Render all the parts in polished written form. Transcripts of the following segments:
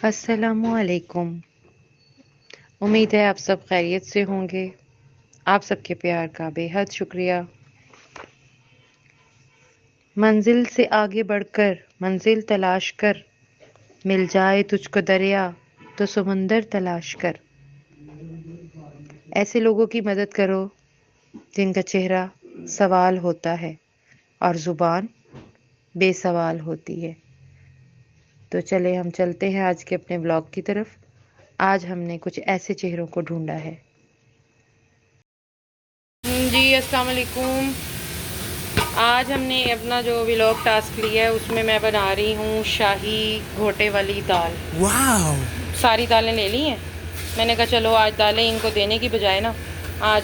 अस्सलामुअलैकुम। उम्मीद है आप सब खैरियत से होंगे। आप सबके प्यार का बेहद शुक्रिया। मंजिल से आगे बढ़कर मंजिल तलाश कर, मिल जाए तुझको दरिया तो समुंदर तलाश कर। ऐसे लोगों की मदद करो जिनका चेहरा सवाल होता है और ज़ुबान बेसवाल होती है। तो चले हम चलते हैं आज के अपने ब्लॉग की तरफ। आज हमने कुछ ऐसे चेहरों को ढूंढा है। जी अस्सलाम वालेकुम। आज हमने अपना जो व्लॉग टास्क लिया है उसमें मैं बना रही हूँ शाही घोटे वाली दाल। वाह! सारी दालें ले ली हैं। मैंने कहा चलो आज दालें इनको देने की बजाय ना आज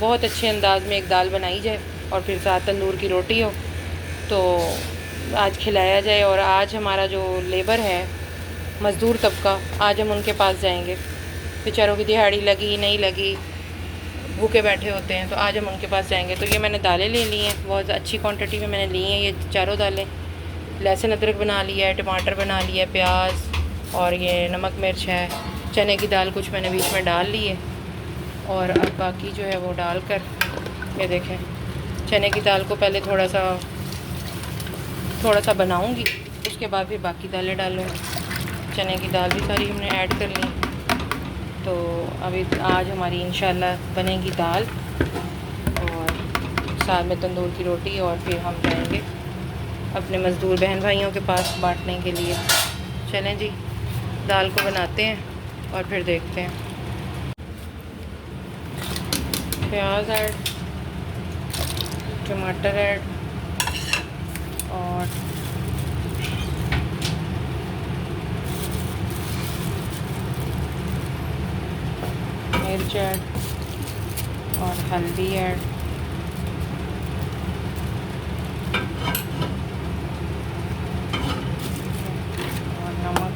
बहुत अच्छे अंदाज में एक दाल बनाई जाए और फिर साथ तंदूर की रोटी हो तो आज खिलाया जाए। और आज हमारा जो लेबर है, मज़दूर तबका, आज हम उनके पास जाएंगे। बेचारों की दिहाड़ी लगी नहीं लगी, भूखे बैठे होते हैं, तो आज हम उनके पास जाएंगे। तो ये मैंने दालें ले ली हैं, बहुत अच्छी क्वांटिटी में मैंने ली हैं ये चारों दालें। लहसुन अदरक बना लिया है, टमाटर बना लिया है, प्याज और ये नमक मिर्च है। चने की दाल कुछ मैंने बीच में डाल ली है और अब बाकी जो है वो डाल कर, ये देखें, चने की दाल को पहले थोड़ा सा बनाऊंगी, उसके बाद फिर बाकी दालें डालूँगी। चने की दाल भी सारी हमने ऐड कर ली। तो अभी आज हमारी इंशाल्लाह बनेगी दाल और साथ में तंदूर की रोटी और फिर हम जाएंगे अपने मज़दूर बहन भाइयों के पास बांटने के लिए। चलें जी, दाल को बनाते हैं और फिर देखते हैं। प्याज ऐड, टमाटर ऐड और मिर्च ऐड और हल्दी ऐड और नमक।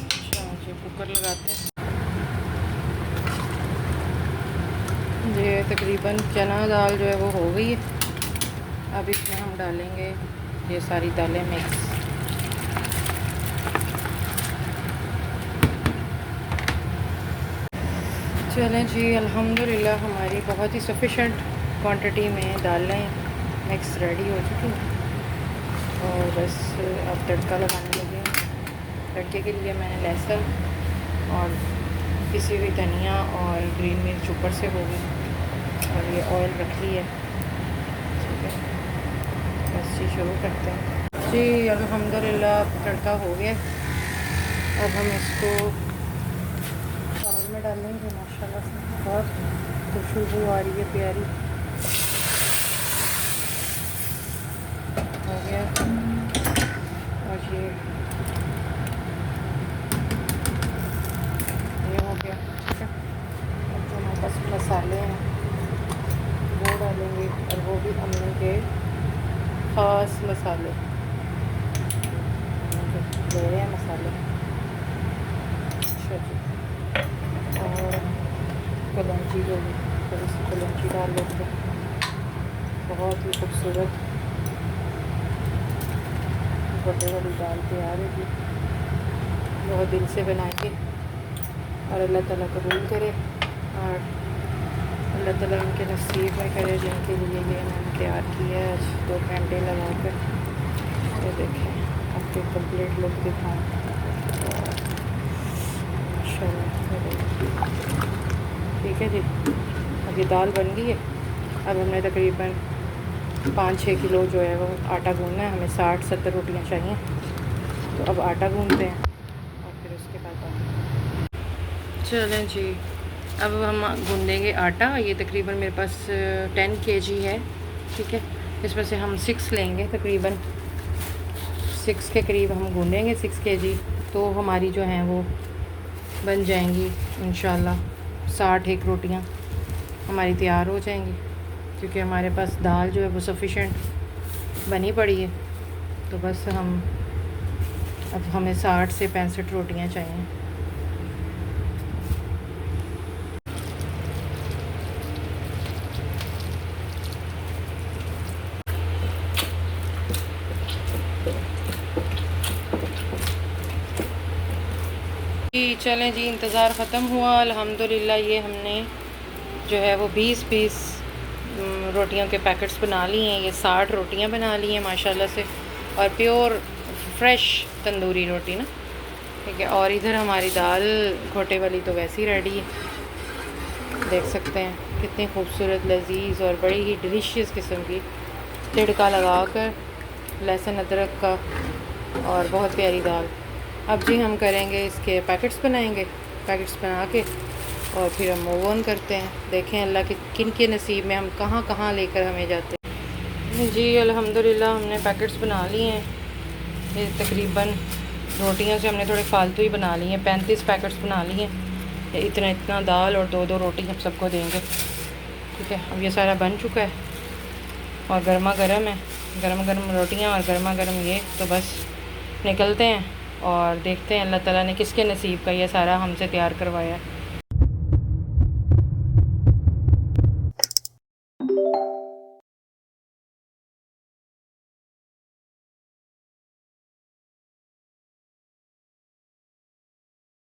अच्छा जी, कुकर लगाते हैं। ये तकरीबन चना दाल जो है वो हो गई है। अब इसमें हम डालेंगे ये सारी दालें मिक्स। चलें जी, अल्हम्दुलिल्लाह हमारी बहुत ही सफिशेंट क्वांटिटी में दालें मिक्स रेडी हो चुकी हैं और बस अब तड़का लगाने लगे हैं। तड़के के लिए मैंने लहसुन और पिसी हुई धनिया और ग्रीन मिर्च ऊपर से हो गई और ये ऑयल रख ली है। ठीक है, बस जी शुरू करते हैं जी। अल्हम्दुलिल्लाह तड़का हो गया। अब हम इसको चावल में डालेंगे। माशाल्लाह से बहुत खुशबू आ रही है प्यारी। हो गया और ये हो गया। ठीक है, अब जो हमारे पास मसाले हैं वो डालेंगे और वो भी अम्मी के ख़ास मसाले ले रहे हैं मसाले। अच्छा जी, और कलौंजी जो भी थोड़ी सी कलौंजी डाल लेते हैं। बहुत ही खूबसूरत बड़े वाली दाल तैयार होगी। बहुत दिल से बनाएंगे और अल्लाह ताला कबूल करे और अल्लाह ताला उनके नसीब में करे जिनके लिए ये मैंने तैयार किया है आज 2 घंटे लगा कर। ये देखें, आपके कंप्लीट लुक दिखाऊँ। ठीक है जी, अब ये दाल बन गई है। अब हमने तकरीबन 5-6 किलो जो है वो आटा गूंदना है। हमें 60-70 रोटियां चाहिए, तो अब आटा गूंदते हैं और फिर उसके बाद चलें जी, अब हम गूंदेंगे आटा। ये तकरीबन मेरे पास 10 kg है। ठीक है, इसमें से हम 6 लेंगे, तकरीबन 6 के करीब हम गूंदेंगे 6 kg। तो हमारी जो हैं वो बन जाएंगी इंशाल्लाह 61 रोटियां हमारी तैयार हो जाएंगी, क्योंकि हमारे पास दाल जो है वो सफिशेंट बनी पड़ी है। तो बस अब हमें 60 से 65 रोटियां चाहिए। जी चलें जी, इंतज़ार ख़त्म हुआ अल्हम्दुलिल्लाह। ये हमने जो है वो 20 रोटियों के पैकेट्स बना लिए हैं। ये 60 रोटियां बना ली हैं माशाल्लाह से, और प्योर फ्रेश तंदूरी रोटी ना, ठीक है। और इधर हमारी दाल घोटे वाली तो वैसे ही रेडी है, देख सकते हैं कितनी खूबसूरत लजीज और बड़ी ही डिलीशियस किस्म की तिड़का लगा कर लहसुन अदरक का, और बहुत प्यारी दाल। अब जी हम करेंगे इसके पैकेट्स बनाएंगे, पैकेट्स बना के और फिर हम मूव ऑन करते हैं। देखें अल्लाह के किन के नसीब में हम कहाँ कहाँ लेकर हमें जाते हैं। जी अल्हम्दुलिल्लाह हमने पैकेट्स बना लिए हैं। ये तकरीबन रोटियां से हमने थोड़े फालतू ही बना लिए हैं, 35 पैकेट्स बना लिए हैं। इतना इतना दाल और 2-2 रोटी हम सबको देंगे, ठीक है। अब ये सारा बन चुका है और गर्मा गर्म है, गर्म गर्म रोटियां और गर्मा गर्म ये। तो बस निकलते हैं और देखते हैं अल्लाह ताला ने किसके नसीब का ये सारा हमसे तैयार करवाया है।